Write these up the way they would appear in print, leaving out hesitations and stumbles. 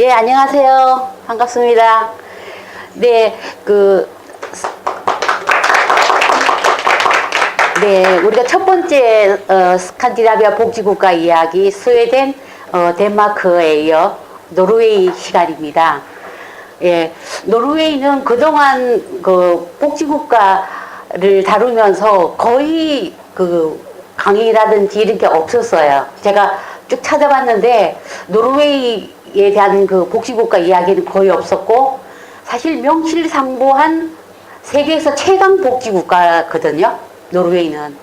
예, 안녕하세요. 반갑습니다. 네, 우리가 첫 번째 스칸디나비아 복지국가 이야기 스웨덴, 덴마크에 이어 노르웨이 시간입니다. 예, 노르웨이는 그동안 그 복지국가를 다루면서 거의 그 강의라든지 이런 게 없었어요. 제가 쭉 찾아봤는데 노르웨이에 대한 그 복지국가 이야기는 거의 없었고, 사실 명실상부한 세계에서 최강 복지국가거든요, 노르웨이는.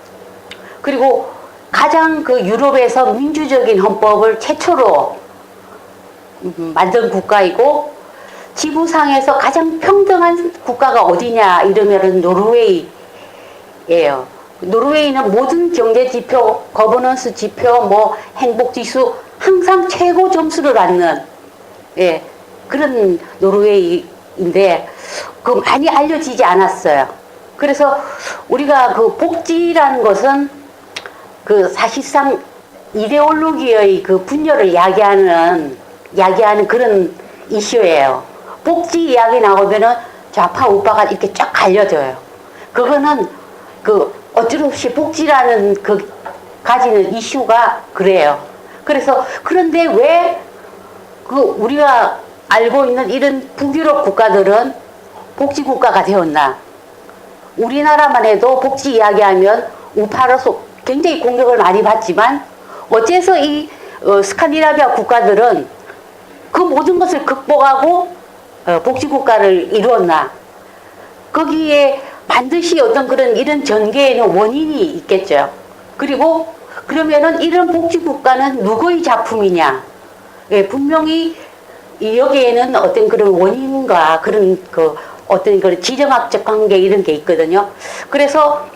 그리고 가장 그 유럽에서 민주적인 헌법을 최초로 만든 국가이고, 지구상에서 가장 평등한 국가가 어디냐 이러면은 노르웨이예요. 노르웨이는 모든 경제 지표, 거버넌스 지표, 뭐 행복 지수 항상 최고 점수를 받는, 예, 그런 노르웨이인데 그 많이 알려지지 않았어요. 그래서 우리가 그 복지라는 것은 그 사실상 이데올로기의 그 분열을 야기하는 그런 이슈예요. 복지 이야기 나오면은 좌파 우파가 이렇게 쫙 갈려져요. 그거는 그 어쩔 수 없이 복지라는 그 가지는 이슈가 그래요. 그래서 그런데 왜 그 우리가 알고 있는 이런 북유럽 국가들은 복지 국가가 되었나? 우리나라만 해도 복지 이야기하면 우파로서 굉장히 공격을 많이 받지만, 어째서 이 스칸디나비아 국가들은 그 모든 것을 극복하고 복지 국가를 이루었나? 거기에 반드시 어떤 그런 이런 전개에는 원인이 있겠죠. 그리고 그러면은 이런 복지 국가는 누구의 작품이냐? 예, 분명히 여기에는 어떤 그런 원인과 그런 그 어떤 그런 지정학적 관계 이런 게 있거든요. 그래서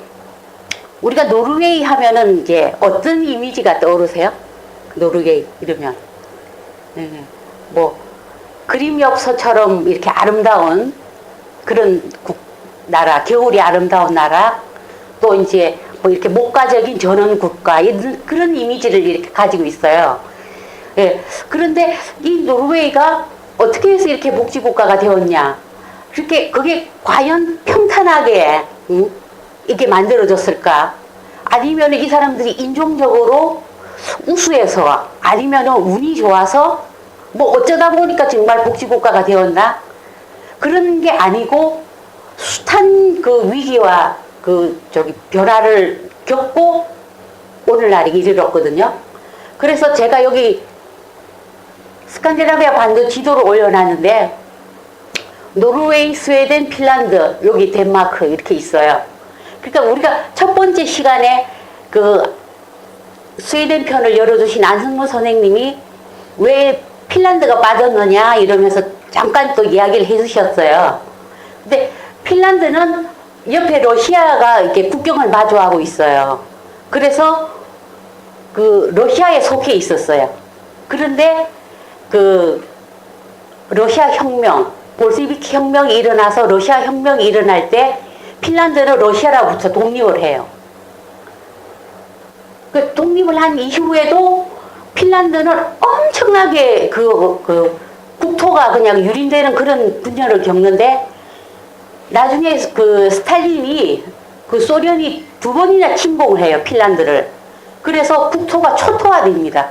우리가 노르웨이 하면은 이제 어떤 이미지가 떠오르세요? 노르웨이 이러면 뭐 그림 엽서처럼 이렇게 아름다운 그런 나라, 겨울이 아름다운 나라, 또 이제 뭐 이렇게 목가적인 전원 국가, 이런 그런 이미지를 이렇게 가지고 있어요. 예. 그런데 이 노르웨이가 어떻게 해서 이렇게 복지 국가가 되었냐? 그게 과연 평탄하게 이게 만들어졌을까? 아니면 이 사람들이 인종적으로 우수해서, 아니면 운이 좋아서 뭐 어쩌다 보니까 정말 복지 국가가 되었나? 그런 게 아니고 숱한 그 위기와 그 변화를 겪고 오늘날에 이르렀거든요. 그래서 제가 여기 스칸디나비아 반도 지도를 올려놨는데, 노르웨이, 스웨덴, 핀란드, 여기 덴마크 이렇게 있어요. 그러니까 우리가 첫 번째 시간에 그 스웨덴 편을 열어주신 안승무 선생님이 왜 핀란드가 빠졌느냐 이러면서 잠깐 또 이야기를 해주셨어요. 근데 핀란드는 옆에 러시아가 이렇게 국경을 마주하고 있어요. 그래서 그 러시아에 속해 있었어요. 그런데 그 러시아 혁명, 볼세비키 혁명이 일어나서 러시아 혁명이 일어날 때 핀란드는 러시아로부터 독립을 해요. 그 독립을 한 이후에도 핀란드는 엄청나게 그 국토가 그냥 유린되는 그런 분열을 겪는데, 나중에 그 스탈린이 그 소련이 2번이나 침공을 해요, 핀란드를. 그래서 국토가 초토화됩니다.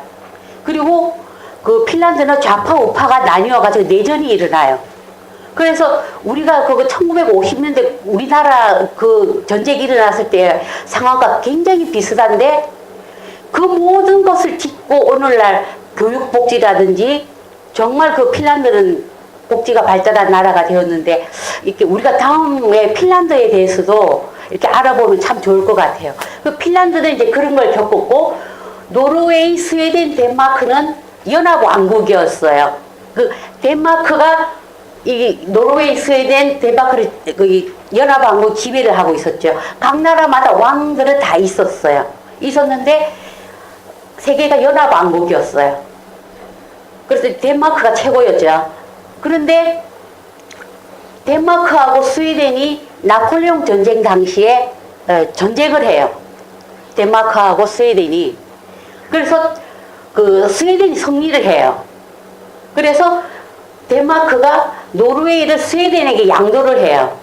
그리고 그 핀란드는 좌파 우파가 나뉘어가지고 내전이 일어나요. 그래서 우리가 그거 1950년대 우리나라 그 전쟁이 일어났을 때 상황과 굉장히 비슷한데, 그 모든 것을 딛고 오늘날 교육복지라든지 정말 그 핀란드는 복지가 발달한 나라가 되었는데, 이렇게 우리가 다음에 핀란드에 대해서도 이렇게 알아보면 참 좋을 것 같아요. 그 핀란드는 이제 그런 걸 겪었고, 노르웨이, 스웨덴, 덴마크는 연합왕국이었어요. 그 덴마크가 이 노르웨이, 스웨덴, 덴마크를 그 연합왕국 지배를 하고 있었죠. 각 나라마다 왕들은 다 있었는데 세계가 연합왕국이었어요. 그래서 덴마크가 최고였죠. 그런데 덴마크하고 스웨덴이 나폴레옹 전쟁 당시에 전쟁을 해요. 덴마크하고 스웨덴이. 그래서 그 스웨덴이 승리를 해요. 그래서 덴마크가 노르웨이를 스웨덴에게 양도를 해요.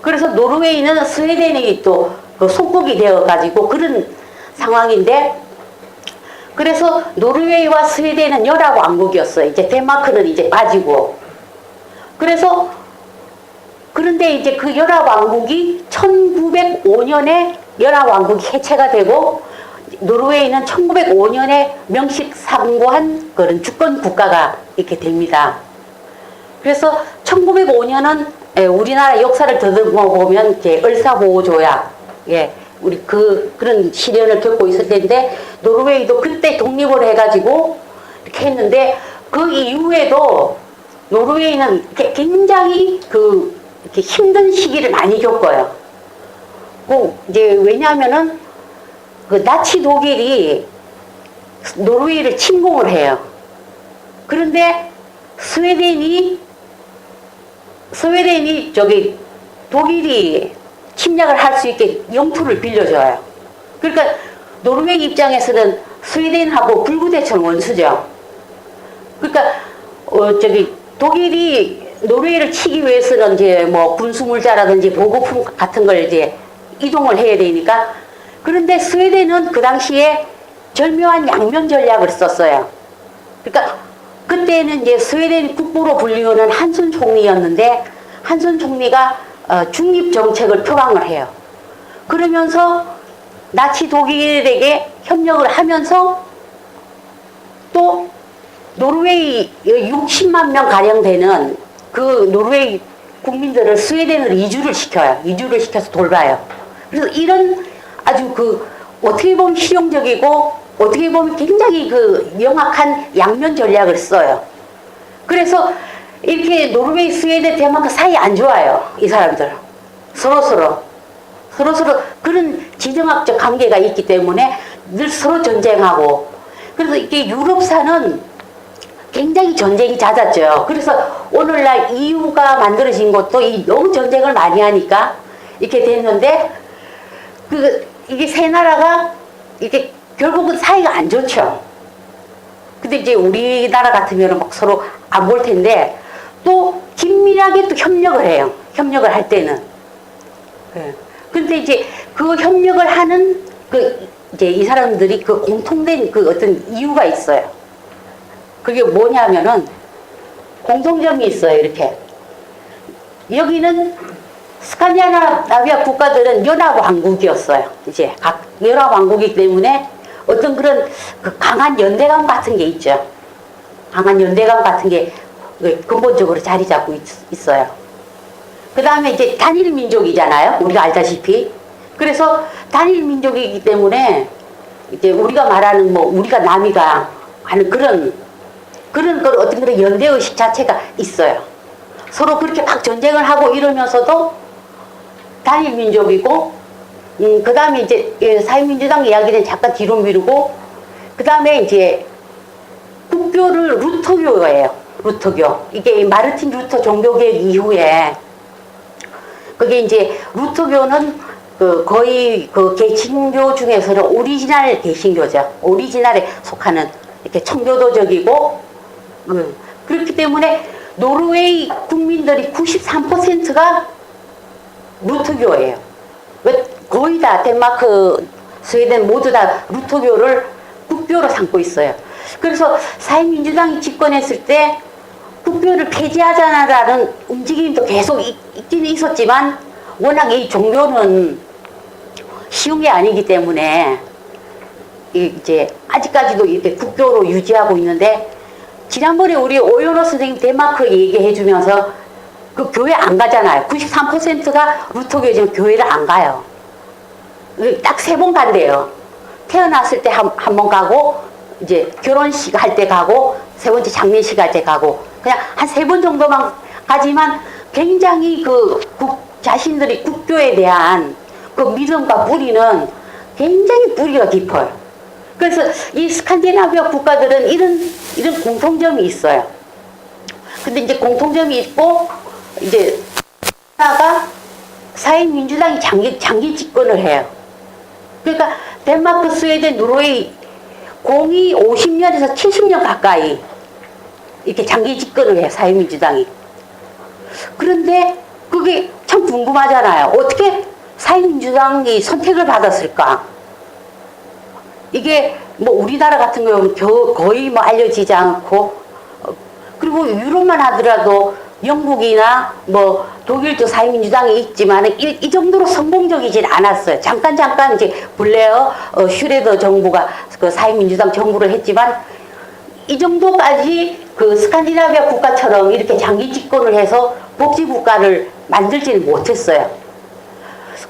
그래서 노르웨이는 스웨덴이 또 그 속국이 되어가지고 그런 상황인데, 그래서 노르웨이와 스웨덴은 연합왕국이었어요. 이제 덴마크는 이제 빠지고. 그래서 그런데 이제 그 연합왕국이 1905년에 연합왕국이 해체가 되고, 노르웨이는 1905년에 명식상고한 그런 주권 국가가 이렇게 됩니다. 그래서 1905년은 우리나라 역사를 더듬어 보면 이제 을사보호조약, 우리 그런 시련을 겪고 있을 텐데, 노르웨이도 그때 독립을 해가지고 이렇게 했는데, 그 이후에도 노르웨이는 굉장히 이렇게 힘든 시기를 많이 겪어요. 이제 왜냐하면은 그 나치 독일이 노르웨이를 침공을 해요. 그런데 스웨덴이 저기 독일이 침략을 할 수 있게 영토를 빌려줘요. 그러니까 노르웨이 입장에서는 스웨덴하고 불구대천 원수죠. 그러니까 저기 독일이 노르웨이를 치기 위해서는 이제 뭐 군수물자라든지 보급품 같은 걸 이제 이동을 해야 되니까. 그런데 스웨덴은 그 당시에 절묘한 양면 전략을 썼어요. 그러니까 그때는 이제 스웨덴 국부로 불리우는 한슨 총리였는데, 한슨 총리가 중립 정책을 표방을 해요. 그러면서 나치 독일에게 협력을 하면서 또 노르웨이 60만 명 가량 되는 그 노르웨이 국민들을 스웨덴으로 이주를 시켜요. 이주를 시켜서 돌봐요. 그래서 이런 아주 어떻게 보면 실용적이고 어떻게 보면 굉장히 명확한 양면 전략을 써요. 그래서 이렇게 노르웨이, 스웨덴, 덴마크 사이 안 좋아요. 이 사람들. 서로서로 그런 지정학적 관계가 있기 때문에 늘 서로 전쟁하고. 그래서 이게 유럽사는 굉장히 전쟁이 잦았죠. 그래서 오늘날 EU가 만들어진 것도 이 너무 전쟁을 많이 하니까 이렇게 됐는데, 이게 세 나라가 이게 결국은 사이가 안 좋죠. 근데 이제 우리나라 같으면 막 서로 안 볼 텐데, 또 긴밀하게 또 협력을 해요. 협력을 할 때는. 근데 이제 그 협력을 하는 이제 이 사람들이 공통된 어떤 이유가 있어요. 그게 뭐냐면은 공통점이 있어요. 이렇게 여기는 스칸디나비아 국가들은 연합왕국이었어요. 이제 각 연합왕국이기 때문에 어떤 그런 강한 연대감 같은 게 있죠. 강한 연대감 같은 게 근본적으로 자리 잡고 있어요. 그 다음에 이제 단일 민족이잖아요. 우리가 알다시피. 그래서 단일 민족이기 때문에 이제 우리가 말하는 우리가 남이가 하는 그런 어떤 그런 연대의식 자체가 있어요. 서로 그렇게 막 전쟁을 하고 이러면서도 단일 민족이고, 그 다음에 이제 사회민주당 이야기는 잠깐 뒤로 미루고, 그 다음에 이제 국교를 루터교예요. 루터교. 이게 마르틴 루터 종교개혁 이후에, 그게 이제 루터교는 거의 개신교 중에서는 오리지널 개신교죠. 오리지널에 속하는 이렇게 청교도적이고, 그렇기 때문에 노르웨이 국민들이 93%가 루터교예요. 거의 다 덴마크, 스웨덴 모두 다 루터교를 국교로 삼고 있어요. 그래서 사회민주당이 집권했을 때 국교를 폐지하자라는 움직임도 계속 있기는 있었지만, 워낙 이 종교는 쉬운 게 아니기 때문에 이제 아직까지도 이렇게 국교로 유지하고 있는데, 지난번에 우리 오연호 선생님 덴마크 얘기해 주면서 교회 안 가잖아요. 93%가 루터교지만 교회를 안 가요. 딱 3번 간대요. 태어났을 때 한 번 가고, 이제 결혼식 할 때 가고, 3번째 장례식 할 때 가고, 그냥 한 3번 정도만 가지만 굉장히 자신들이 국교에 대한 믿음과 뿌리는 굉장히 뿌리가 깊어요. 그래서 이 스칸디나비아 국가들은 이런 공통점이 있어요. 근데 이제 공통점이 있고, 이제 하나가 사회민주당이 장기 집권을 해요. 그러니까 덴마크, 스웨덴, 노르웨이 공이 50년에서 70년 가까이 이렇게 장기 집권을 해, 사회민주당이. 그런데 그게 참 궁금하잖아요. 어떻게 사회민주당이 선택을 받았을까? 이게 뭐 우리나라 같은 경우는 거의 뭐 알려지지 않고, 그리고 유럽만 하더라도 영국이나 뭐 독일도 사회민주당이 있지만 이 정도로 성공적이진 않았어요. 잠깐 이제 블레어, 슈레더 정부가 그 사회민주당 정부를 했지만 이 정도까지 그 스칸디나비아 국가처럼 이렇게 장기 집권을 해서 복지국가를 만들지는 못했어요.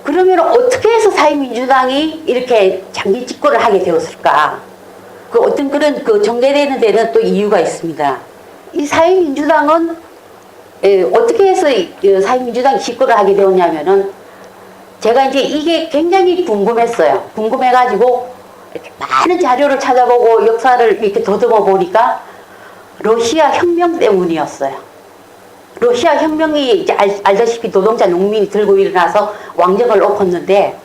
그러면 어떻게 해서 사회민주당이 이렇게 장기 집권을 하게 되었을까? 그 어떤 그런 그 전개되는 데는 또 이유가 있습니다. 이 사회민주당은 어떻게 해서 사회민주당이 집권을 하게 되었냐면은 제가 이제 이게 굉장히 궁금했어요. 궁금해가지고 이렇게 많은 자료를 찾아보고 역사를 이렇게 더듬어 보니까 러시아 혁명 때문이었어요. 러시아 혁명이 이제 알다시피 노동자 농민이 들고 일어나서 왕정을 엎었는데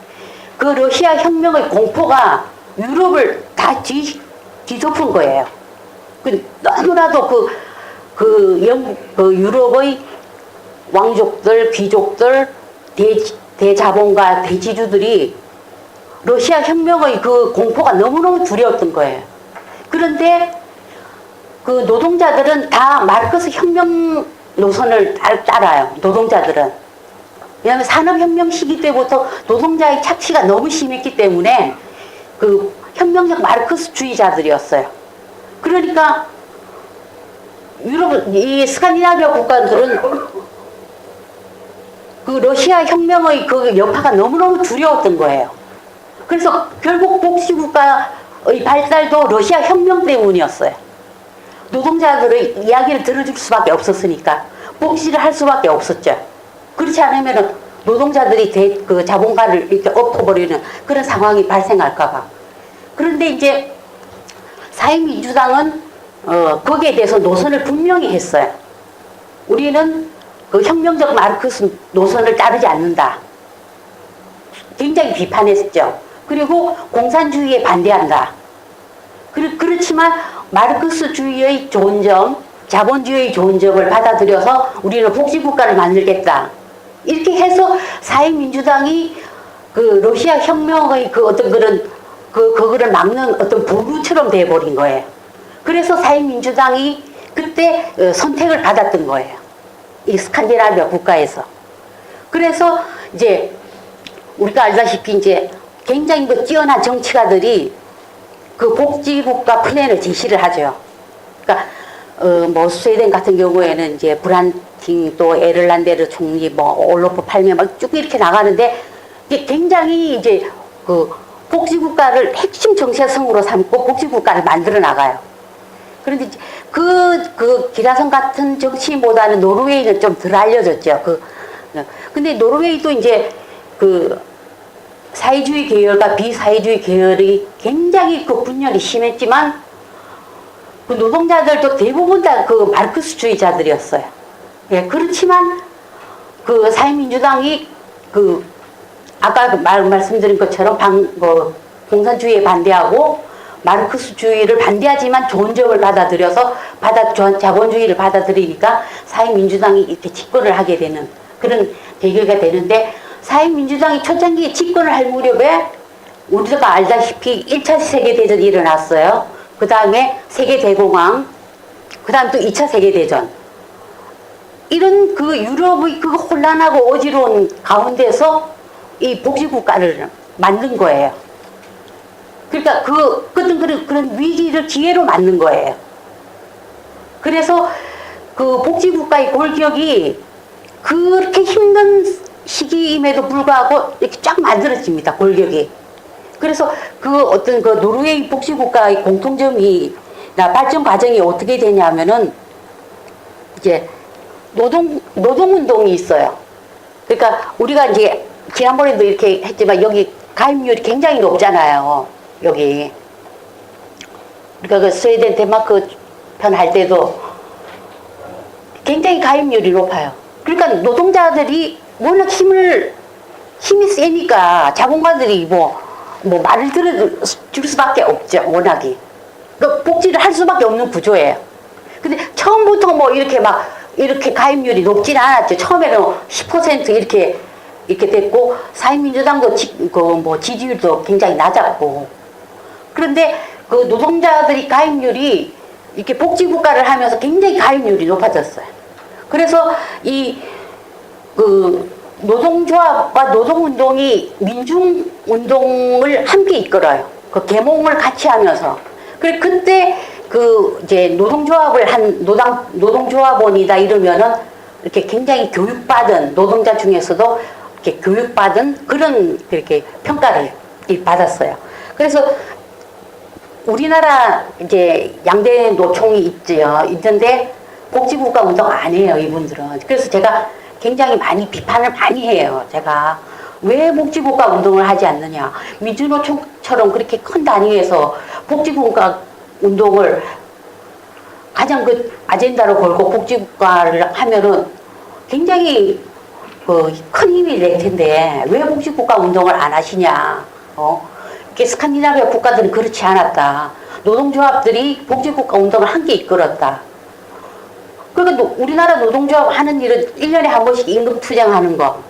그 러시아 혁명의 공포가 유럽을 다 뒤덮은 거예요. 너무나도 유럽의 왕족들, 귀족들, 대자본가, 대지주들이 러시아 혁명의 그 공포가 너무너무 두려웠던 거예요. 그런데 그 노동자들은 다 마르크스 혁명 노선을 따라요. 노동자들은. 왜냐하면 산업혁명 시기 때부터 노동자의 착취가 너무 심했기 때문에 그 혁명적 마르크스주의자들이었어요. 그러니까 유럽, 이 스칸디나비아 국가들은 그 러시아 혁명의 그 여파가 너무너무 두려웠던 거예요. 그래서 결국 복지국가의 발달도 러시아 혁명 때문이었어요. 노동자들의 이야기를 들어줄 수밖에 없었으니까 복지를 할 수밖에 없었죠. 그렇지 않으면 노동자들이 그 자본가를 이렇게 엎어버리는 그런 상황이 발생할까봐. 그런데 이제 사회민주당은 거기에 대해서 노선을 분명히 했어요. 우리는 그 혁명적 마르크스 노선을 따르지 않는다. 굉장히 비판했죠. 그리고 공산주의에 반대한다. 그렇지만 마르크스주의의 좋은 점, 자본주의의 좋은 점을 받아들여서 우리는 복지국가를 만들겠다. 이렇게 해서 사회민주당이 그 러시아 혁명의 그 어떤 그거를 막는 어떤 보루처럼 돼버린 거예요. 그래서 사회민주당이 그때 선택을 받았던 거예요. 이 스칸디나비아 국가에서. 그래서 이제 우리가 알다시피 이제 굉장히 그 뛰어난 정치가들이 그 복지국가 플랜을 제시를 하죠. 그러니까 뭐 스웨덴 같은 경우에는 이제 브란팅 또 에르란데르 총리 뭐 올로프 팔메 막 쭉 이렇게 나가는데 이게 굉장히 이제 그 복지국가를 핵심 정체성으로 삼고 복지국가를 만들어 나가요. 그런데 이제 그 기라성 같은 정치인보다는 노르웨이는 좀 덜 알려졌죠. 근데 노르웨이도 이제 그 사회주의 계열과 비사회주의 계열이 굉장히 그 분열이 심했지만 그 노동자들도 대부분 다 그 마르크스주의자들이었어요. 예, 그렇지만 그 사회민주당이 그 아까 말씀드린 것처럼 공산주의에 반대하고 마르크스주의를 반대하지만 좋은 점을 받아들여서 자본주의를 받아들이니까 사회민주당이 이렇게 집권을 하게 되는 그런 계기가 되는데 사회민주당이 초창기에 집권을 할 무렵에 우리가 알다시피 1차 세계대전이 일어났어요. 그 다음에 세계대공황, 그 다음 또 2차 세계대전. 이런 그 유럽의 그 혼란하고 어지러운 가운데서 이 복지국가를 만든 거예요. 그러니까 그런 위기를 기회로 만든 거예요. 그래서 그 복지국가의 골격이 그렇게 힘든 시기임에도 불구하고 이렇게 쫙 만들어집니다. 골격이. 그래서 그 어떤 그 노르웨이 복지국가의 공통점이나 발전 과정이 어떻게 되냐면은 이제 노동운동이 있어요. 그러니까 우리가 이제 지난번에도 이렇게 했지만 여기 가입률이 굉장히 높잖아요. 여기. 그러니까 그 스웨덴, 덴마크 편 할 때도 굉장히 가입률이 높아요. 그러니까 노동자들이 워낙 힘이 세니까 자본가들이 뭐 말을 들어줄 수밖에 없죠. 워낙이. 그러니까 복지를 할 수밖에 없는 구조예요. 근데 처음부터 뭐 이렇게 막 이렇게 가입률이 높진 않았죠. 처음에는 10% 이렇게 됐고 사회민주당도 뭐 지지율도 굉장히 낮았고. 그런데 그 노동자들이 가입률이 이렇게 복지국가를 하면서 굉장히 가입률이 높아졌어요. 그래서 그 노동조합과 노동운동이 민중운동을 함께 이끌어요. 그 계몽을 같이 하면서. 그때 이제 노동조합을 한 노동조합원이다 이러면은 이렇게 굉장히 교육받은 노동자 중에서도 이렇게 교육받은 그런 이렇게 평가를 받았어요. 그래서 우리나라 이제 양대 노총이 있는데 복지국가 운동 안 해요, 이분들은. 그래서 제가 굉장히 많이 비판을 많이 해요. 제가 왜 복지국가 운동을 하지 않느냐. 민주노총처럼 그렇게 큰 단위에서 복지국가 운동을 가장 그 아젠다로 걸고 복지국가를 하면은 굉장히 큰 힘이 될 텐데 왜 복지국가 운동을 안 하시냐. 스칸디나비아 국가들은 그렇지 않았다. 노동조합들이 복지국가 운동을 함께 이끌었다. 그러니까 우리나라 노동조합 하는 일은 1년에 한 번씩 임금 투쟁하는 거,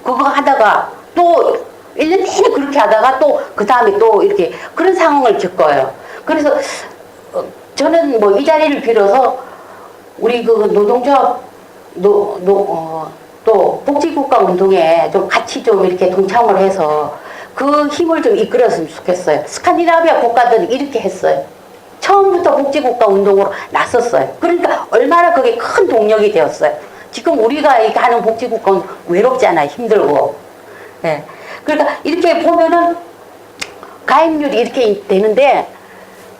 그거 하다가 또 1년 내내 그렇게 하다가 또 그 다음에 또 이렇게 그런 상황을 겪어요. 그래서 저는 뭐 이 자리를 빌어서 우리 그 노동조합 또 복지국가 운동에 좀 같이 좀 이렇게 동참을 해서 그 힘을 좀 이끌었으면 좋겠어요. 스칸디나비아 국가들이 이렇게 했어요. 처음부터 복지국가 운동으로 나섰어요. 그러니까 얼마나 그게 큰 동력이 되었어요. 지금 우리가 이렇게 하는 복지국가는 외롭잖아요. 힘들고. 네. 그러니까 이렇게 보면은 가입률이 이렇게 되는데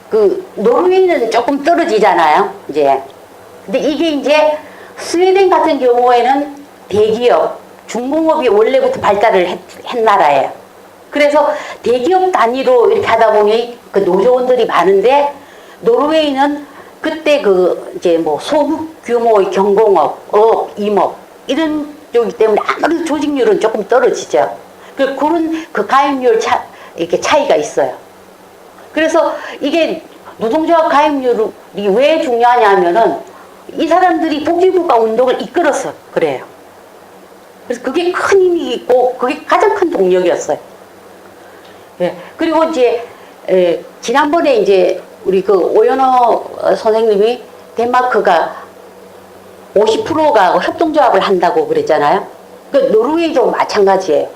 그 노르웨이는 조금 떨어지잖아요. 이제. 근데 이게 이제 스웨덴 같은 경우에는 대기업, 중공업이 원래부터 발달을 했 나라예요. 그래서 대기업 단위로 이렇게 하다 보니 그 노조원들이 많은데 노르웨이는 그때 이제 뭐 소규모의 경공업, 임업 이런 쪽이기 때문에 아무래도 조직률은 조금 떨어지죠. 그런 가입률 이렇게 차이가 있어요. 그래서 이게 노동조합 가입률이 왜 중요하냐면은 이 사람들이 복지국가 운동을 이끌어서 그래요. 그래서 그게 큰 힘이 있고 그게 가장 큰 동력이었어요. 예. 그리고 이제 지난번에 이제 우리 그 오연호 선생님이 덴마크가 50%가 협동조합을 한다고 그랬잖아요. 그 노르웨이도 마찬가지예요.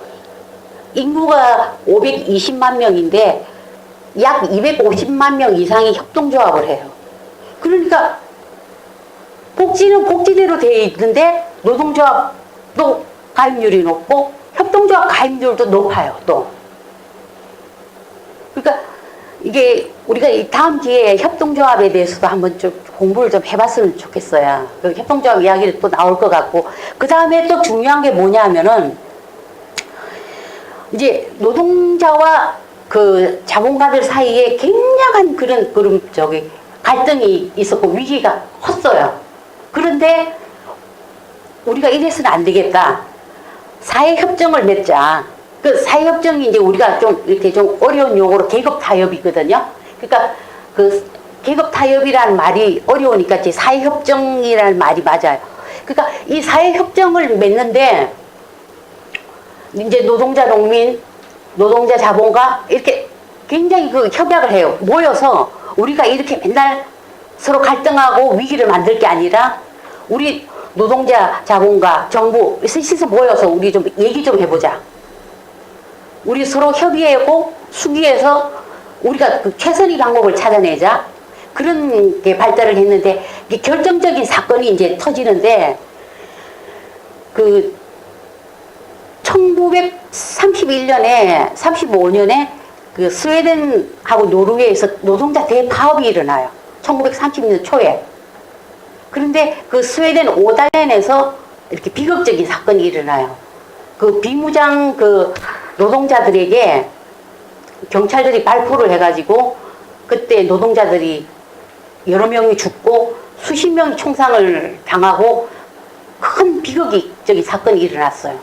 인구가 520만 명인데 약 250만 명 이상이 협동조합을 해요. 그러니까 복지는 복지대로 되어 있는데 노동조합도 가입률이 높고 협동조합 가입률도 높아요. 또 그러니까 이게 우리가 다음 기회에 협동조합에 대해서도 한번 좀 공부를 좀 해봤으면 좋겠어요. 그 협동조합 이야기를 또 나올 것 같고 그 다음에 또 중요한 게 뭐냐면은 이제 노동자와 그 자본가들 사이에 굉장한 그런 갈등이 있었고 위기가 컸어요. 그런데 우리가 이래서는 안 되겠다. 사회협정을 맺자. 그 사회협정이 이제 우리가 좀 이렇게 좀 어려운 용어로 계급타협이거든요. 그러니까 그 계급타협이라는 말이 어려우니까 이제 사회협정이라는 말이 맞아요. 그러니까 이 사회협정을 맺는데 이제 노동자, 농민, 노동자, 자본가 이렇게 굉장히 그 협약을 해요. 모여서 우리가 이렇게 맨날 서로 갈등하고 위기를 만들 게 아니라 우리 노동자, 자본가, 정부 셋이서 모여서 우리 좀 얘기 좀 해보자. 우리 서로 협의하고 수기해서 우리가 그 최선의 방법을 찾아내자. 그런 게 발달을 했는데 이게 결정적인 사건이 이제 터지는데 그 1931년에 35년에 그 스웨덴하고 노르웨이에서 노동자 대파업이 일어나요. 1930년 초에. 그런데 그 스웨덴 오달렌에서 이렇게 비극적인 사건이 일어나요. 그 비무장 그 노동자들에게 경찰들이 발포를 해가지고 그때 노동자들이 여러 명이 죽고 수십 명이 총상을 당하고 큰 비극적인 사건이 일어났어요.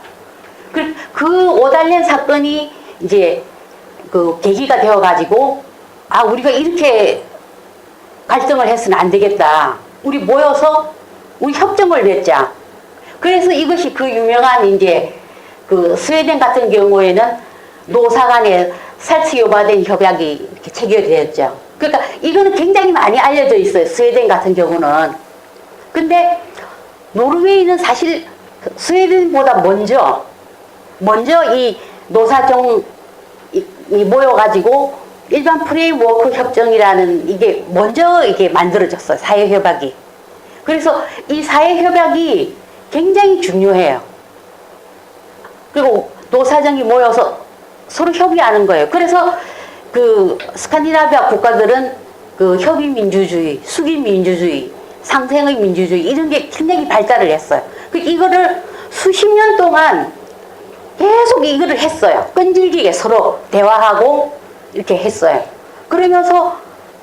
그 오달렌 사건이 이제 그 계기가 되어가지고 우리가 이렇게 갈등을 해서는 안 되겠다. 우리 모여서 우리 협정을 맺자. 그래서 이것이 그 유명한 이제 그 스웨덴 같은 경우에는 노사 간의 살츠요바덴 협약이 이렇게 체결되었죠. 그러니까 이거는 굉장히 많이 알려져 있어요. 스웨덴 같은 경우는. 근데 노르웨이는 사실 스웨덴보다 먼저 이 노사정 이 모여가지고 일반 프레임워크 협정이라는 이게 먼저 이게 만들어졌어요. 사회협약이. 그래서 이 사회협약이 굉장히 중요해요. 그리고 노사정이 모여서 서로 협의하는 거예요. 그래서 그 스칸디나비아 국가들은 그 협의민주주의, 수기민주주의, 상생의 민주주의 이런 게 굉장히 발달을 했어요. 그 이거를 수십 년 동안 계속 이거를 했어요. 끈질기게 서로 대화하고 이렇게 했어요. 그러면서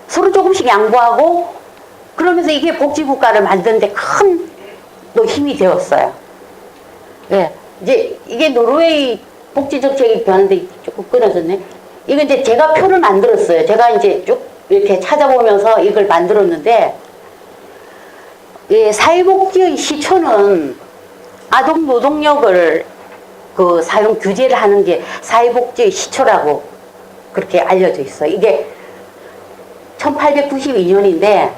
서로 조금씩 양보하고 그러면서 이게 복지국가를 만드는데 큰 또 힘이 되었어요. 예. 이제 이게 노르웨이 복지정책이 변하는데 조금 끊어졌네. 이거 이제 제가 표를 만들었어요. 제가 이제 쭉 이렇게 찾아보면서 이걸 만들었는데, 예, 사회복지의 시초는 아동 노동력을 그 사용 규제를 하는 게 사회복지의 시초라고 그렇게 알려져 있어요. 이게 1892년인데,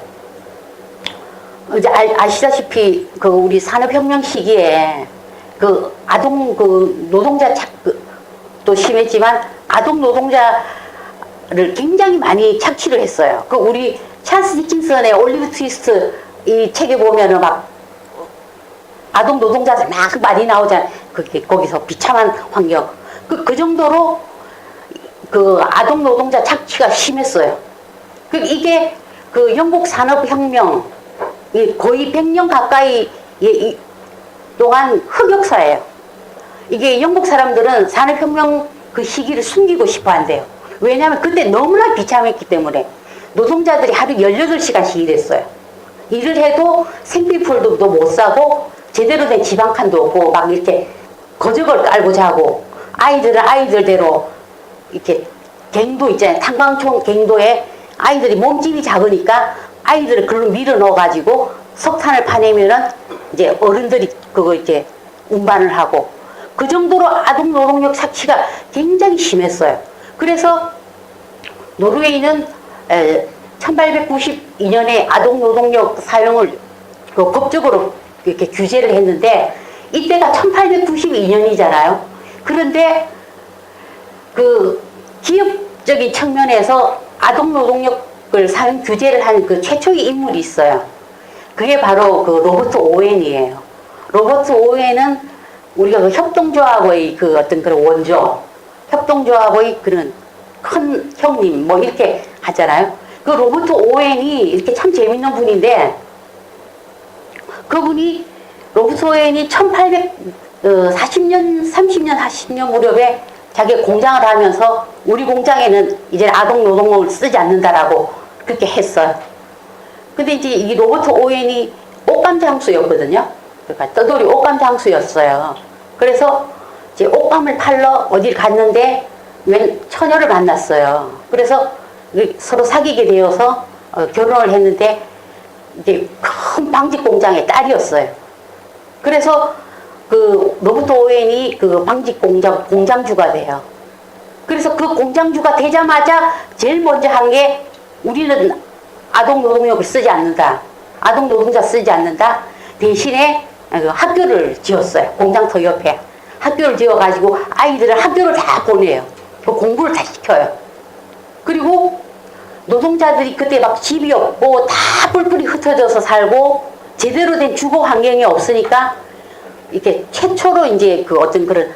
이제 아시다시피 그 우리 산업혁명 시기에 그 아동 그 노동자 또 심했지만 아동 노동자를 굉장히 많이 착취를 했어요. 그 우리 찰스 디킨슨의 올리브 트위스트 이 책에 보면은 막 아동 노동자들 막 많이 나오잖아요. 거기서 비참한 환경. 그 정도로 그 아동 노동자 착취가 심했어요. 이게 그 영국 산업혁명 거의 100년 가까이 동안 흑역사예요. 이게 영국 사람들은 산업혁명 그 시기를 숨기고 싶어 한대요. 왜냐하면 그때 너무나 비참했기 때문에 노동자들이 하루 18시간씩 일했어요. 일을 해도 생필품도 못 사고 제대로 된 지방칸도 없고 막 이렇게 거적을 깔고 자고 아이들은 아이들대로 이렇게 갱도 있잖아요. 탄광총 갱도에 아이들이 몸집이 작으니까 아이들을 글로 밀어 넣어가지고 석탄을 파내면은 이제 어른들이 그거 이제 운반을 하고 그 정도로 아동 노동력 착취가 굉장히 심했어요. 그래서 노르웨이는 1892년에 아동 노동력 사용을 그 법적으로 이렇게 규제를 했는데 이때가 1892년이잖아요. 그런데 그 기업적인 측면에서 아동 노동력을 사용 규제를 한 그 최초의 인물이 있어요. 그게 바로 그 로버트 오웬이에요. 로버트 오웬은 우리가 그 협동조합의 그 어떤 그런 원조, 협동조합의 그런 큰 형님 뭐 이렇게 하잖아요. 그 로버트 오웬이 이렇게 참 재밌는 분인데 그분이 로버트 오웬이 1840년, 30년, 40년 무렵에 자기 공장을 하면서 우리 공장에는 이제 아동 노동력을 쓰지 않는다라고 그렇게 했어요. 근데 이제 이 로버트 오웬이 옷감 장수였거든요. 그러니까 떠돌이 옷감 장수였어요. 그래서 이제 옷감을 팔러 어딜 갔는데 웬 처녀를 만났어요. 그래서 서로 사귀게 되어서 결혼을 했는데 이제 큰 방직 공장의 딸이었어요. 그래서 그 로버트 오웬이 그 방직 공장주가 돼요. 그래서 그 공장주가 되자마자 제일 먼저 한 게 우리는 아동 노동력을 쓰지 않는다. 아동 노동자 쓰지 않는다. 대신에 학교를 지었어요. 공장터 옆에. 학교를 지어가지고 아이들을 학교를 다 보내요. 공부를 다 시켜요. 그리고 노동자들이 그때 막 집이 없고 다 뿔뿔이 흩어져서 살고 제대로 된 주거 환경이 없으니까 이렇게 최초로 이제 그 어떤 그런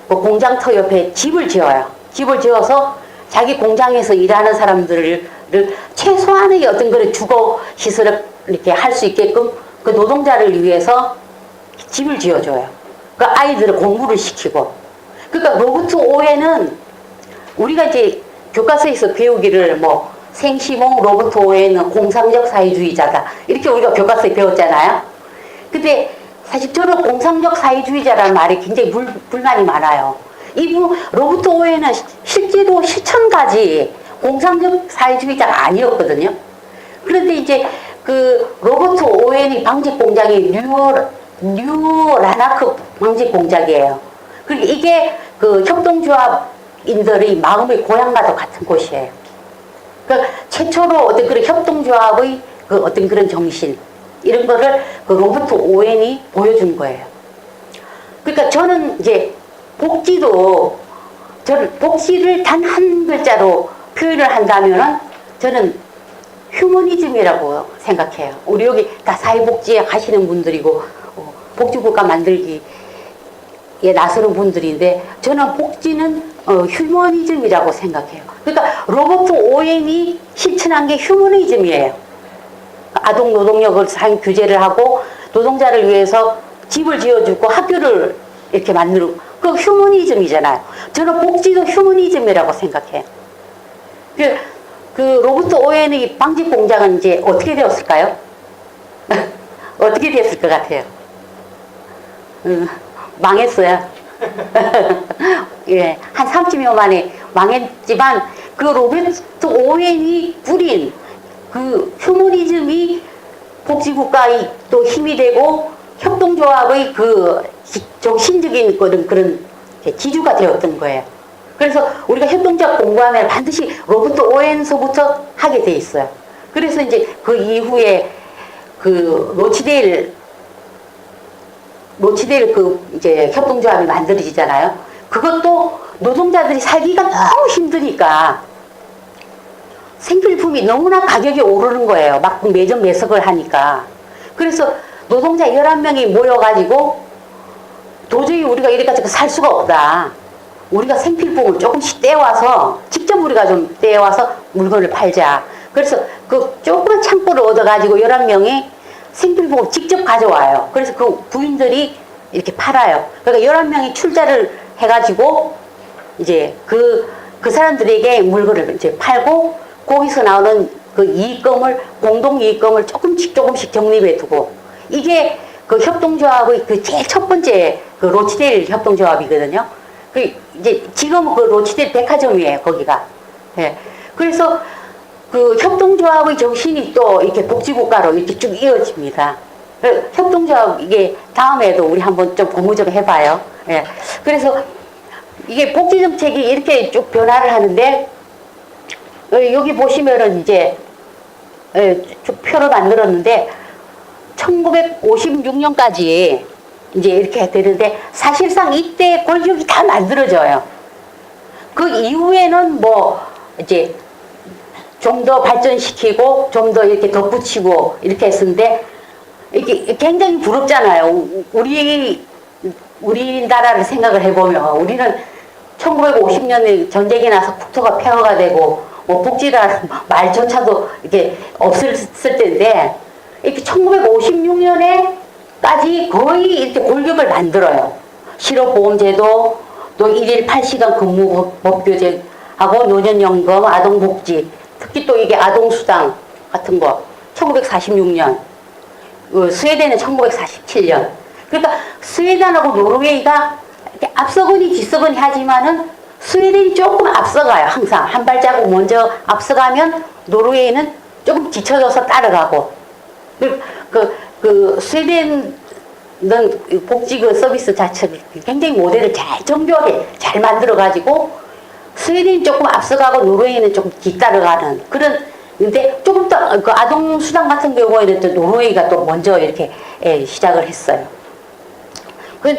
그 공장터 옆에 집을 지어요. 집을 지어서 자기 공장에서 일하는 사람들을 최소한의 어떤 그런 주거 시설을 이렇게 할 수 있게끔 그 노동자를 위해서 집을 지어줘요. 그 아이들을 공부를 시키고. 그러니까 로버트 오웬은 우리가 이제 교과서에서 배우기를 뭐 생시몽 로버트 오웬은 공상적 사회주의자다. 이렇게 우리가 교과서에 배웠잖아요. 근데 사실 저는 공상적 사회주의자라는 말에 굉장히 불만이 많아요. 이분 로버트 오웬은 실제로 실천까지 공상적 사회주의자가 아니었거든요. 그런데 이제 그 로버트 오웬이 방직 공작이 뉴 라나크 방직 공작이에요. 그리고 이게 그 협동조합인들의 마음의 고향과도 같은 곳이에요. 그 최초로 어떤 그런 협동조합의 그 어떤 그런 정신 이런 거를 그 로버트 오웬이 보여준 거예요. 그러니까 저는 이제 복지를 단 한 글자로 표현을 한다면은 저는 휴머니즘이라고 생각해요. 우리 여기 다 사회복지에 하시는 분들이고 복지국가 만들기에 나서는 분들인데 저는 복지는 휴머니즘이라고 생각해요. 그러니까 로버트 오웬이 실천한 게 휴머니즘이에요. 아동 노동력을 상 규제를 하고 노동자를 위해서 집을 지어주고 학교를 이렇게 만들고 그 휴머니즘이잖아요. 저는 복지도 휴머니즘이라고 생각해요. 그 로버트 오웬의 방직 공작은 이제 어떻게 되었을까요? 어떻게 됐을 것 같아요? 망했어요. 예, 한 30년 만에 망했지만 그 로버트 오웬이 부린 그 휴머니즘이 복지국가의 또 힘이 되고 협동조합의 그 정신적인 그런 기주가 되었던 거예요. 그래서 우리가 협동조합 공부하면 반드시 로버트 오웬서부터 하게 돼 있어요. 그래서 이제 그 이후에 그 로치데일 그 이제 협동조합이 만들어지잖아요. 그것도 노동자들이 살기가 너무 힘드니까 생필품이 너무나 가격이 오르는 거예요. 막 매점 매석을 하니까. 그래서 노동자 11명이 모여가지고 도저히 우리가 이래가지고 살 수가 없다. 우리가 생필품을 조금씩 떼와서 직접 우리가 좀 떼와서 물건을 팔자. 그래서 그 조그만 창고를 얻어가지고 11명이 생필품을 직접 가져와요. 그래서 그 부인들이 이렇게 팔아요. 그러니까 11명이 출자를 해가지고 이제 그 사람들에게 물건을 이제 팔고 거기서 나오는 그 이익금을 공동 이익금을 조금씩 적립해 두고 이게 그 협동조합의 그 제일 첫 번째 그 로치데일 협동조합이거든요. 그 이제 지금은 그 로치데일 백화점이에요, 거기가. 예. 그래서 그 협동조합의 정신이 또 이렇게 복지국가로 이렇게 쭉 이어집니다. 협동조합 이게 다음에도 우리 한번 좀 공부 좀 해봐요. 예. 그래서 이게 복지정책이 이렇게 쭉 변화를 하는데 여기 보시면은 이제 쭉 표를 만들었는데 1956년까지 이제 이렇게 되는데 사실상 이때 권력이 다 만들어져요. 그 이후에는 뭐 이제 좀 더 발전시키고 좀 더 이렇게 덧붙이고 이렇게 했었는데 이게 굉장히 부럽잖아요. 우리나라를 생각을 해보면 우리는 1950년에 전쟁이 나서 국토가 폐허가 되고 뭐 복지라는 말조차도 이렇게 없었을 때인데 이렇게 1956년에까지 거의 이렇게 권력을 만들어요. 실업보험제도, 또 1일 8시간 근무 법규제하고 노년연금, 아동복지, 특히 또 이게 아동수당 같은 거 1946년, 스웨덴은 1947년. 그러니까 스웨덴하고 노르웨이가 이렇게 앞서거니 뒤서거니 하지만은 스웨덴이 조금 앞서가요. 항상 한 발자국 먼저 앞서가면 노르웨이는 조금 뒤쳐져서 따라가고 그 스웨덴은 복지 그 서비스 자체를 굉장히 모델을 잘 정교하게 잘 만들어 가지고 스웨덴이 조금 앞서가고 노르웨이는 조금 뒤따라가는 그런. 근데 조금 더 그 아동 수당 같은 경우에는 또 노르웨이가 또 먼저 이렇게 시작을 했어요. 그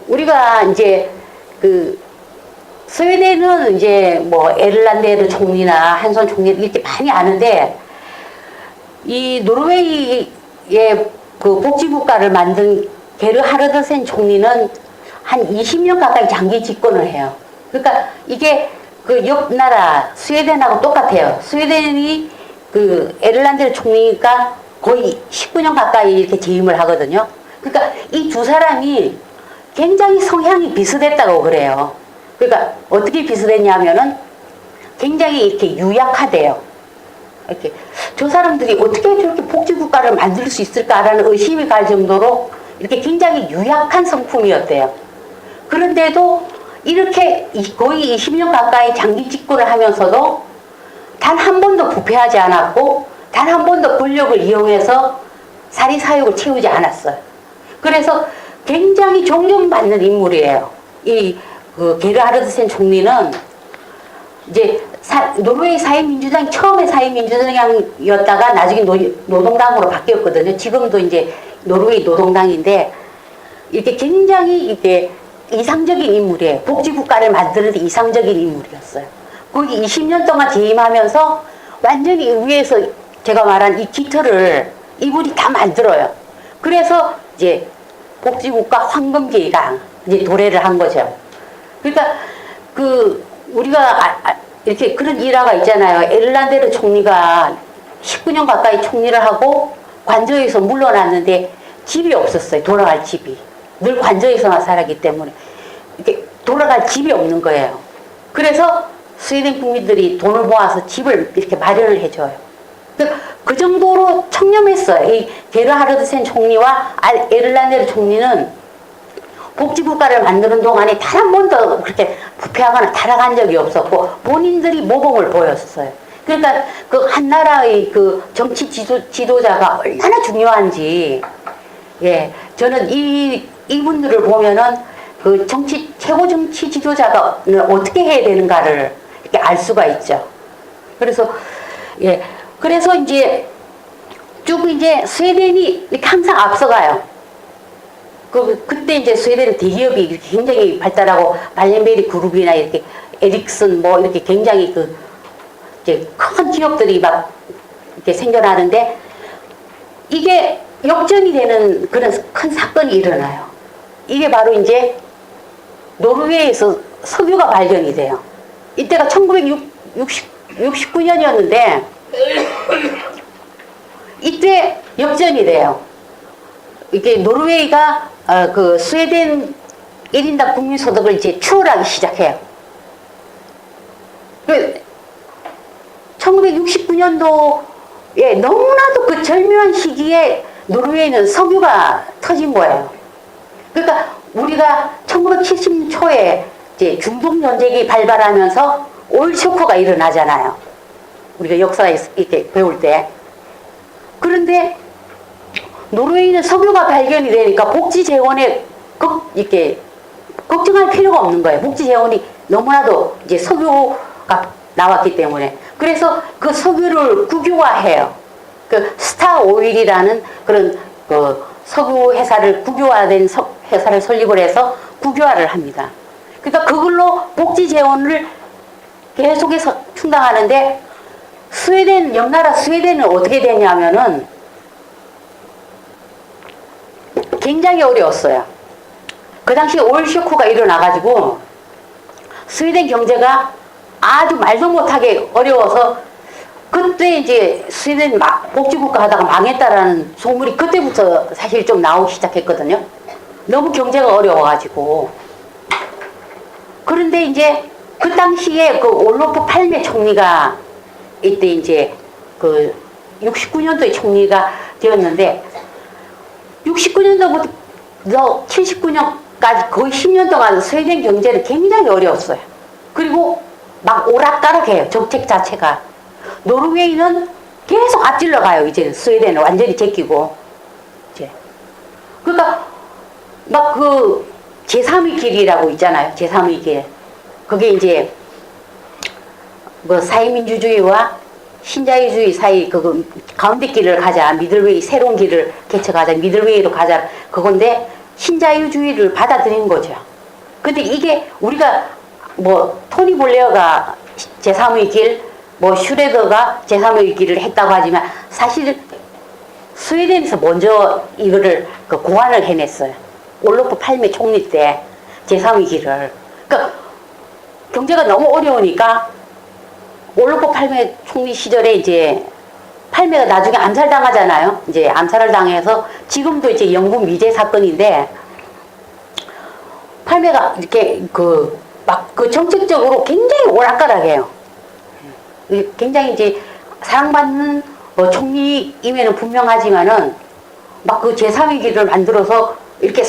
우리가 이제 그 스웨덴은 이제 뭐 에르란데르 총리나 한손 총리 이렇게 많이 아는데 이 노르웨이의 그 복지국가를 만든 게르 하르드센 총리는 한 20년 가까이 장기 집권을 해요. 그러니까 이게 그 옆 나라 스웨덴하고 똑같아요. 스웨덴이 그 에르란데르 총리가 거의 19년 가까이 이렇게 재임을 하거든요. 그러니까 이 두 사람이 굉장히 성향이 비슷했다고 그래요. 그러니까 어떻게 비슷했냐면은 굉장히 이렇게 유약하대요. 이렇게 저 사람들이 어떻게 저렇게 복지국가를 만들 수 있을까라는 의심이 갈 정도로 이렇게 굉장히 유약한 성품이었대요. 그런데도 이렇게 거의 20년 가까이 장기 집권을 하면서도 단 한 번도 부패하지 않았고 단 한 번도 권력을 이용해서 사리사욕을 채우지 않았어요. 그래서 굉장히 존경받는 인물이에요. 그 게르하르드센 총리는 이제 노르웨이 사회민주당 처음에 사회민주당이었다가 나중에 노동당으로 바뀌었거든요. 지금도 이제 노르웨이 노동당인데 이렇게 굉장히 이렇게 이상적인 인물이에요. 복지국가를 만드는 데 이상적인 인물이었어요. 거기 20년 동안 재임하면서 완전히 위에서 제가 말한 이 기틀을 이분이 다 만들어요. 그래서 이제 복지국가 황금기가 이제 도래를 한 거죠. 그러니까 우리가 이렇게 그런 일화가 있잖아요. 에르란데르 총리가 19년 가까이 총리를 하고 관저에서 물러났는데 집이 없었어요. 돌아갈 집이. 늘 관저에서만 살았기 때문에 이렇게 돌아갈 집이 없는 거예요. 그래서 스웨덴 국민들이 돈을 모아서 집을 이렇게 마련을 해줘요. 그 정도로 청렴했어요. 이 게르하르드센 총리와 에르란데르 총리는 복지국가를 만드는 동안에 단 한 번도 그렇게 부패하거나 타락한 적이 없었고 본인들이 모범을 보였어요. 그러니까 그 한 나라의 그 정치 지도자가 얼마나 중요한지, 예, 저는 이분들을 보면은 그 최고 정치 지도자가 어떻게 해야 되는가를 이렇게 알 수가 있죠. 그래서, 예, 그래서 이제 쭉 이제 스웨덴이 이렇게 항상 앞서가요. 그때 이제 스웨덴 대기업이 이렇게 굉장히 발달하고 발렌베리 그룹이나 이렇게 에릭슨 뭐 이렇게 굉장히 이제 큰 기업들이 막 이렇게 생겨나는데 이게 역전이 되는 그런 큰 사건이 일어나요. 이게 바로 이제 노르웨이에서 석유가 발견이 돼요. 이때가 1969년이었는데 이때 역전이 돼요. 이게 노르웨이가 그 스웨덴 1인당 국민소득을 이제 추월하기 시작해요. 1969년도에 너무나도 그 절묘한 시기에 노르웨이는 석유가 터진 거예요. 그러니까 우리가 1970 초에 이제 중동 전쟁이 발발하면서 오일 쇼크가 일어나잖아요. 우리가 역사에 이렇게 배울 때. 그런데 노르웨이는 석유가 발견이 되니까 복지 재원에 이렇게 걱정할 필요가 없는 거예요. 복지 재원이 너무나도 이제 석유가 나왔기 때문에. 그래서 그 석유를 국유화해요. 그 스타 오일이라는 그런 그 석유 회사를 국유화된 회사를 설립을 해서 국유화를 합니다. 그러니까 그걸로 복지 재원을 계속해서 충당하는데 옆나라 스웨덴은 어떻게 되냐면은 굉장히 어려웠어요. 그 당시에 오일 쇼크가 일어나가지고 스웨덴 경제가 아주 말도 못하게 어려워서 그때 이제 스웨덴 복지국가 하다가 망했다라는 소문이 그때부터 사실 좀 나오기 시작했거든요. 너무 경제가 어려워가지고. 그런데 이제 그 당시에 그 올로프 팔메 총리가 이때 이제 그 69년도에 총리가 되었는데 69년도부터 79년까지 거의 10년 동안 스웨덴 경제는 굉장히 어려웠어요. 그리고 막 오락가락해요. 정책 자체가. 노르웨이는 계속 앞질러 가요. 이제는 스웨덴은 완전히 제끼고. 이제. 그러니까 막 그 제3의 길이라고 있잖아요. 제3의 길. 그게 이제 뭐 사회민주주의와 신자유주의 사이 그 가운데 길을 가자. 미들웨이 새로운 길을 개척하자. 미들웨이로 가자. 그건데 신자유주의를 받아들인 거죠. 근데 이게 우리가 뭐 토니 블레어가 제3의 길, 뭐 슈레더가 제3의 길을 했다고 하지만 사실 스웨덴에서 먼저 이거를 그 고안을 해냈어요. 올로프 팔메 총리 때 제3의 길을. 그러니까 경제가 너무 어려우니까 올로프 팔메 총리 시절에 이제 팔메가 나중에 암살당하잖아요. 이제 암살을 당해서 지금도 이제 영국 미제 사건인데 팔메가 이렇게 막 그 정책적으로 굉장히 오락가락해요. 굉장히 이제 사랑받는 총리임에는 분명하지만은 막 그 제3의 길을 만들어서 이렇게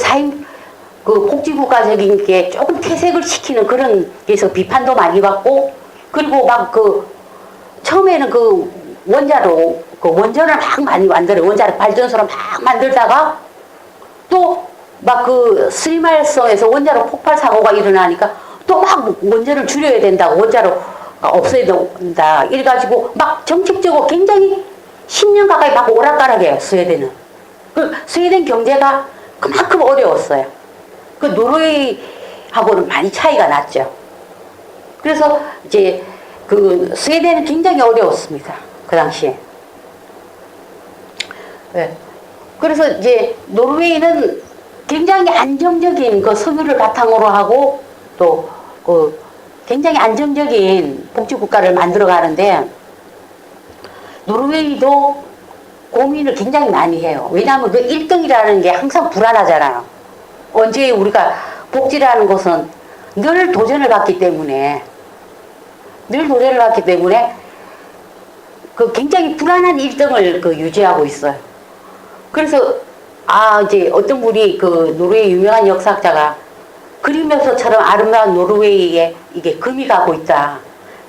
그 복지국가적인 게 조금 퇴색을 시키는 그런 데서 비판도 많이 받고 그리고 막 처음에는 원자로, 그 원전을 막 많이 만들어. 원자력 발전소를 막 만들다가 또 막 그 스리말성에서 원자로 폭발 사고가 일어나니까 또 막 원전을 줄여야 된다고, 원자로 없애야 된다. 이래가지고 막 정책적으로 굉장히 10년 가까이 막 오락가락해요, 스웨덴은. 그 스웨덴 경제가 그만큼 어려웠어요. 그 노르웨이하고는 많이 차이가 났죠. 그래서 이제 그 스웨덴은 굉장히 어려웠습니다, 그 당시에. 네. 그래서 이제 노르웨이는 굉장히 안정적인 그 석유를 바탕으로 하고 또 그 굉장히 안정적인 복지국가를 만들어 가는데, 노르웨이도 고민을 굉장히 많이 해요. 왜냐하면 그 1등이라는 게 항상 불안하잖아요. 언제 우리가 복지라는 것은 늘 도전을 받기 때문에, 그 굉장히 불안한 1등을 그 유지하고 있어요. 그래서 이제 어떤 분이 그 노르웨이 유명한 역사학자가 그림에서처럼 아름다운 노르웨이에 이게 금이 가고 있다.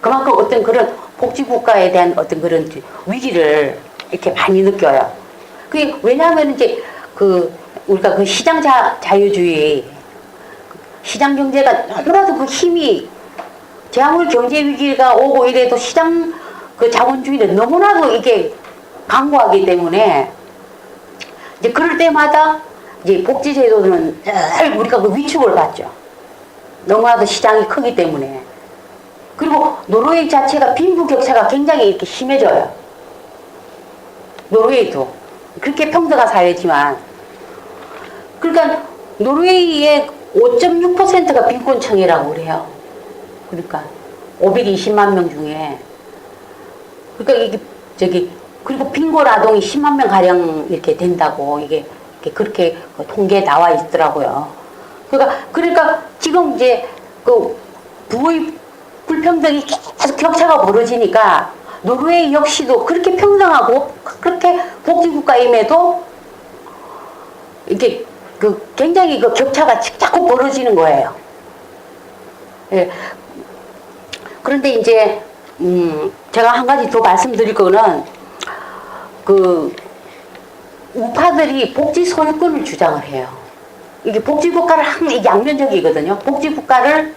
그만큼 어떤 그런 복지국가에 대한 어떤 그런 위기를 이렇게 많이 느껴요. 그게 왜냐하면 이제 그 우리가 그 시장 자유주의, 시장 경제가 너무나도 그 힘이, 아무리 경제 위기가 오고 이래도 시장 그 자본주의는 너무나도 이게 강고하기 때문에, 이제 그럴 때마다 이제 복지제도는 늘 우리가 그 위축을 받죠. 너무나도 시장이 크기 때문에. 그리고 노르웨이 자체가 빈부격차가 굉장히 이렇게 심해져요. 노르웨이도 그렇게 평등한 사회지만, 그러니까 노르웨이의 5.6%가 빈곤층이라고 그래요. 그러니까 520만 명 중에, 그러니까 이게 그리고 빈곤 아동이 10만 명 가량 이렇게 된다고 이게 그렇게 그 통계에 나와 있더라고요. 그러니까 지금 이제 그 부의 불평등이 계속 격차가 벌어지니까 노르웨이 역시도 그렇게 평등하고 그렇게 복지국가임에도 이게 그 굉장히 그 격차가 자꾸 벌어지는 거예요. 예. 그런데 이제 제가 한 가지 더 말씀드릴 거는, 그 우파들이 복지 소유권을 주장을 해요. 이게 복지국가를 항상 양면적이거든요. 복지국가를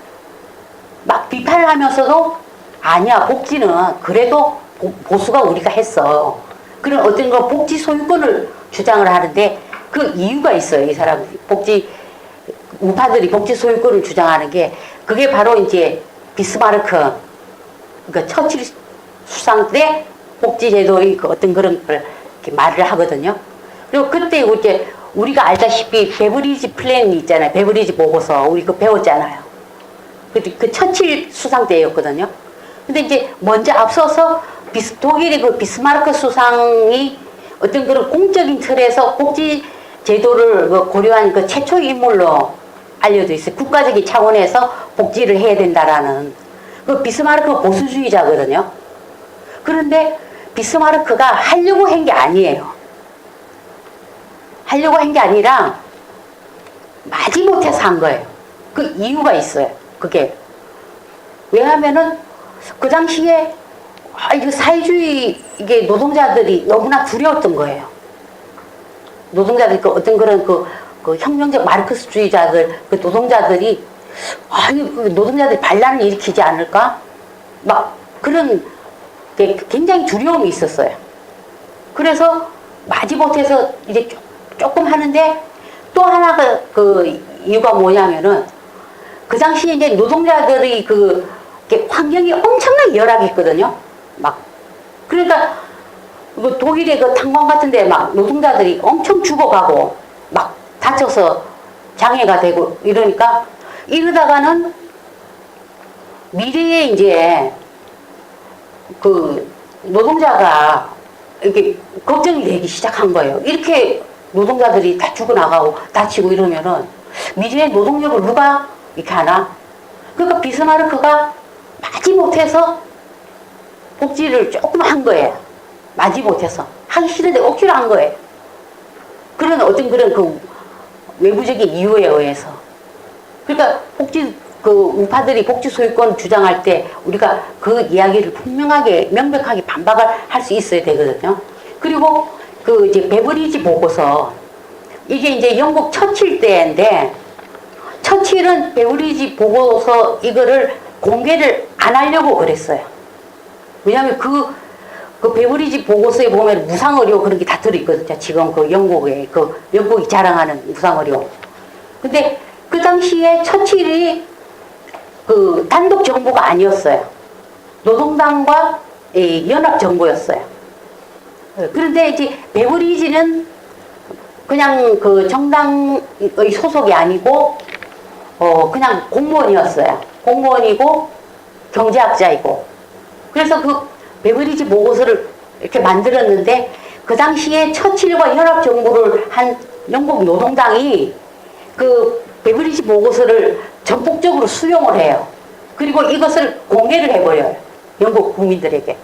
막 비판을 하면서도 아니야, 복지는 그래도 보수가 우리가 했어. 그런 어떤 거 복지 소유권을 주장을 하는데, 그 이유가 있어요. 이 사람 우파들이 복지 소유권을 주장하는 게, 그게 바로 이제 비스마르크, 그러니까 처칠 수상 때 복지제도의 그 어떤 그런 걸 이렇게 말을 하거든요. 그리고 그때 이제 우리가 알다시피 베브리지 플랜 있잖아요. 베브리지 보고서 우리 그거 배웠잖아요. 그 처칠 수상 때였거든요. 근데 이제 먼저 앞서서 독일의 그 비스마르크 수상이 어떤 그런 공적인 틀에서 복지제도를 고려한 그 최초 인물로 알려져 있어요. 국가적인 차원에서 복지를 해야 된다라는. 그 비스마르크가 보수주의자거든요. 그런데 비스마르크가 하려고 한 게 아니에요. 하려고 한 게 아니라 마지못해서 한 거예요. 그 이유가 있어요. 그게 왜냐하면은 그 당시에 이거 사회주의 이게 노동자들이 너무나 두려웠던 거예요. 노동자들 그 어떤 그런 그 혁명적 마르크스주의자들, 그 노동자들이 그 노동자들이 반란을 일으키지 않을까? 막 그런 게 굉장히 두려움이 있었어요. 그래서 마지못해서 이제 조금 하는데, 또 하나가 그 이유가 뭐냐면은 그 당시에 이제 노동자들이 그 환경이 엄청나게 열악했거든요. 막 그러니까 그 독일의 그 탄광 같은데 막 노동자들이 엄청 죽어가고 막 다쳐서 장애가 되고 이러다가는 미래에 이제 그 노동자가 이렇게 걱정이 되기 시작한 거예요. 이렇게 노동자들이 다 죽어나가고 다치고 이러면은 미래의 노동력을 누가 이렇게 하나? 그러니까 비스마르크가 마지못해서 복지를 조금 한 거예요. 마지못해서. 하기 싫은데 억지로 한 거예요. 그런 어떤 그런 그 외부적인 이유에 의해서. 그러니까 복지 그 우파들이 복지 소유권 주장할 때 우리가 그 이야기를 분명하게 명백하게 반박을 할 수 있어야 되거든요. 그리고 그 이제 베버리지 보고서 이게 이제 영국 처칠 때인데 처칠은 베버리지 보고서 이거를 공개를 안 하려고 그랬어요. 왜냐하면 그 베버리지 보고서에 보면 무상의료 그런 게 다 들어있거든요. 지금 그 영국에 영국이 자랑하는 무상의료. 근데 그 당시에 처칠이 그 단독 정부가 아니었어요. 노동당과 연합 정부였어요. 그런데 이제 베버리지는 그냥 그 정당의 소속이 아니고 그냥 공무원이었어요. 공무원이고 경제학자이고. 그래서 그 베버리지 보고서를 이렇게 만들었는데 그 당시에 처칠과 연합 정부를 한 영국 노동당이 그 베버리지 보고서를 전폭적으로 수용을 해요. 그리고 이것을 공개를 해버려요. 영국 국민들에게.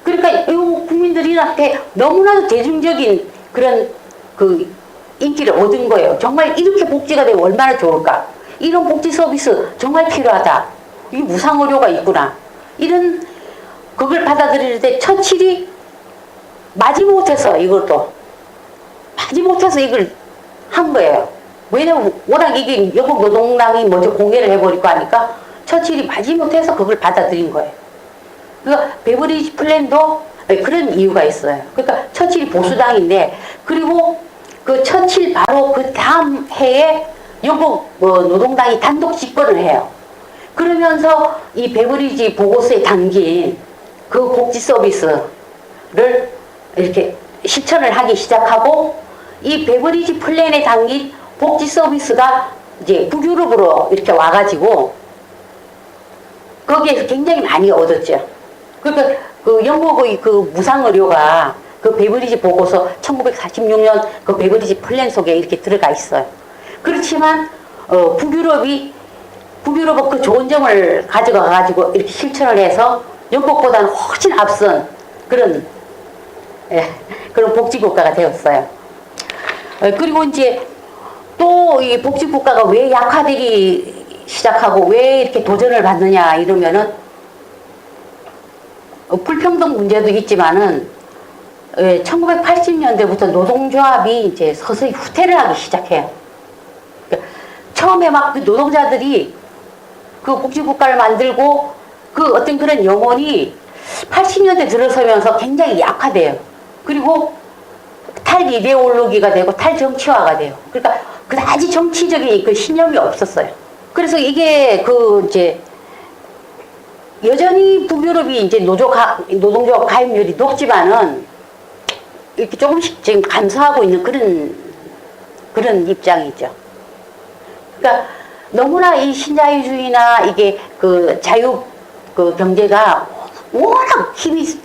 그러니까 영국 국민들한테 너무나도 대중적인 그런 그 인기를 얻은 거예요. 정말 이렇게 복지가 되면 얼마나 좋을까. 이런 복지 서비스 정말 필요하다. 이게 무상의료가 있구나. 이런 그걸 받아들이는데 처칠이 마지못해서 이걸 한 거예요. 왜냐면 워낙 이게 영국 노동당이 먼저 공개를 해버리고 하니까 처칠이 마지못해서 그걸 받아들인 거예요. 그러니까 베버리지 플랜도 그런 이유가 있어요. 그러니까 처칠이 보수당인데 그리고 그 처칠 바로 그 다음 해에 영국 노동당이 단독 집권을 해요. 그러면서 이 베버리지 보고서에 담긴 그 복지 서비스를 이렇게 실천을 하기 시작하고 이 베버리지 플랜에 담긴 복지 서비스가 이제 북유럽으로 이렇게 와가지고 거기에서 굉장히 많이 얻었죠. 그러니까 그 영국의 그 무상의료가 그 베버리지 보고서 1946년 그 베버리지 플랜 속에 이렇게 들어가 있어요. 그렇지만 북유럽은 그 좋은 점을 가져가 가지고 이렇게 실천을 해서 영국보다는 훨씬 앞선 그런 복지국가가 되었어요. 그리고 이제 또 이 복지국가가 왜 약화되기 시작하고 왜 이렇게 도전을 받느냐 이러면은 불평등 문제도 있지만은 1980년대부터 노동조합이 이제 서서히 후퇴를 하기 시작해요. 처음에 막 그 노동자들이 그 복지국가를 만들고 그 어떤 그런 영혼이 80년대 들어서면서 굉장히 약화돼요. 그리고 탈이데올로기가 되고 탈정치화가 돼요. 그러니까 그다지 정치적인 그 신념이 없었어요. 그래서 이게 이제 여전히 북유럽이 이제 노동조합 가입률이 높지만은 이렇게 조금씩 지금 감소하고 있는 그런 입장이죠. 그러니까 너무나 이 신자유주의나 이게 그 자유 그 경제가 워낙 힘이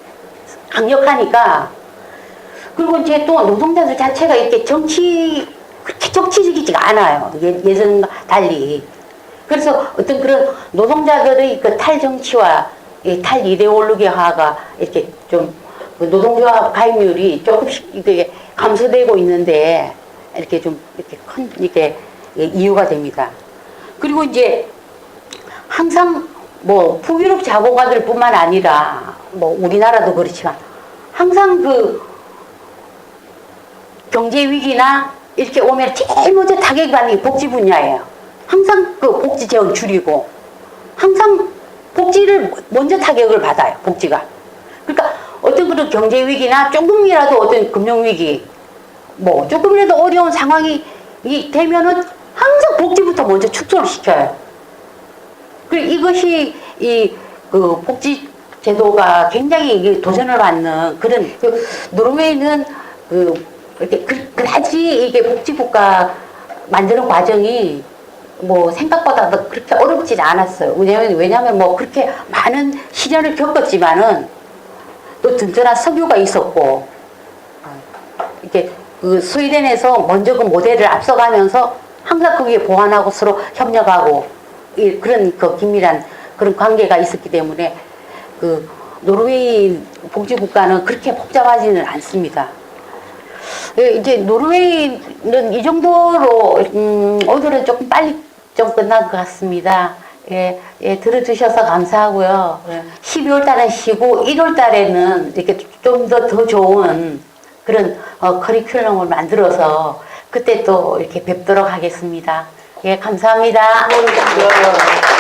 강력하니까 그리고 이제 또 노동자들 자체가 이렇게 그렇게 정치적이지가 않아요. 예전과 달리. 그래서 어떤 그런 노동자들의 그 탈정치와 탈이데올로기화가 이렇게 좀 노동조합 가입률이 조금씩 이게 감소되고 있는데 이렇게 좀 이렇게 큰 이유가 됩니다. 그리고 이제 항상 뭐 북유럽 자본가들뿐만 아니라 뭐 우리나라도 그렇지만 항상 그 경제 위기나 이렇게 오면 제일 먼저 타격이 받는 게 복지 분야예요. 항상 그 복지 재원 줄이고 항상 복지를 먼저 타격을 받아요. 복지가. 그러니까 어떤 그런 경제 위기나 조금이라도 어떤 금융 위기, 뭐 조금이라도 어려운 상황이 되면은 항상 복지부터 먼저 축소를 시켜요. 그리고 이것이 그 복지 제도가 굉장히 도전을 받는 그런 노르웨이는 이렇게 그다지 이게 복지국가 만드는 과정이 뭐 생각보다 그렇게 어렵지 않았어요. 왜냐면 뭐 그렇게 많은 시련을 겪었지만은 또 든든한 석유가 있었고 이렇게 그 스웨덴에서 먼저 그 모델을 앞서가면서 항상 거기에 보완하고 서로 협력하고 그런 그 긴밀한 그런 관계가 있었기 때문에 그 노르웨이 복지국가는 그렇게 복잡하지는 않습니다. 이제 노르웨이는 이 정도로 오늘은 조금 빨리 좀 끝난 것 같습니다. 예, 예, 들어주셔서 감사하고요. 네. 12월 달은 쉬고 1월 달에는 이렇게 좀 더 좋은 그런 커리큘럼을 만들어서 그때 또 이렇게 뵙도록 하겠습니다. 예, 감사합니다. 감사합니다.